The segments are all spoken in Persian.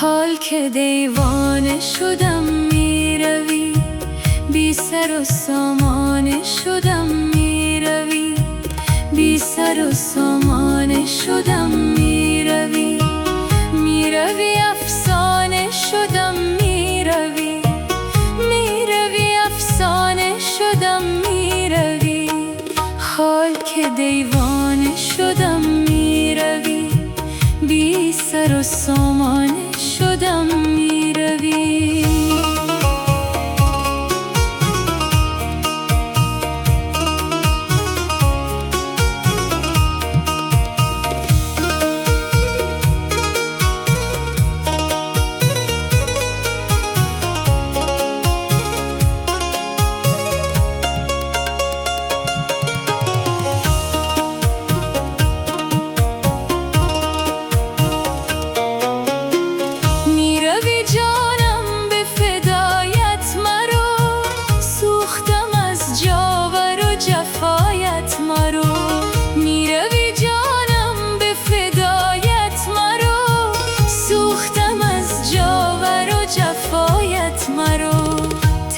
حال که دیوانه شدم میروی، بی سر و سامانه شدم میروی، بی سر و سامانه شدم میروی، میروی افسانه شدم میروی، میروی افسانه شدم میروی. حال که دیوانه شدم میروی، بی سر و سامانه شدم میروی.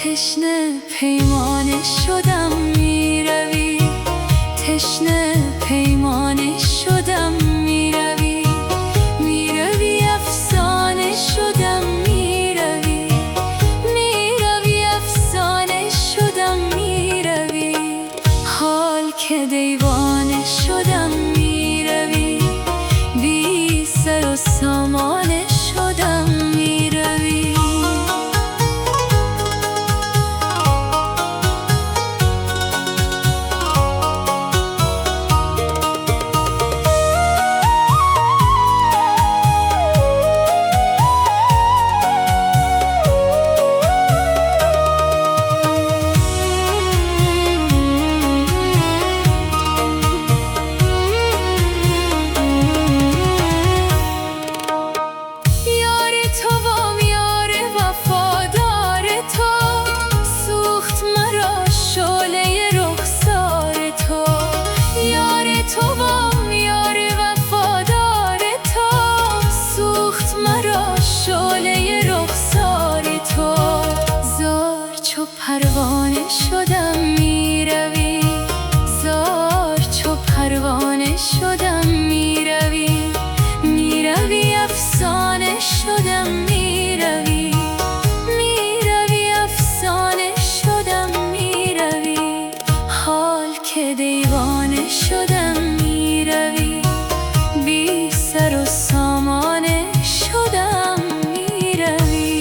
تشنه پیمانه شدم میروی، تشنه پیمانه شدم میروی، میروی افسانه شدم میروی، میروی افسانه شدم میروی. حال که دیوانه شدم میروی، بی سر و سامانه شدم میروی. پروانه شدم میروی، زار چو پروانه شدم میروی، میروی افسانه شدم میروی، میروی افسانه شدم میروی. حال که دیوانه شدم میروی، بی سر و سامانه شدم میروی.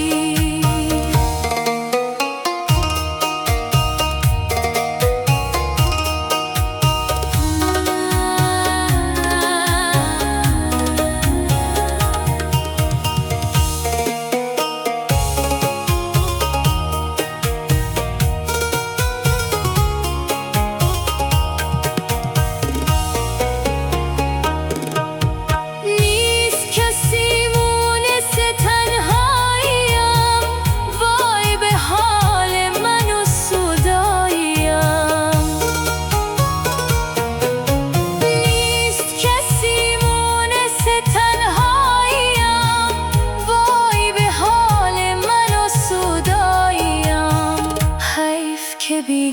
Be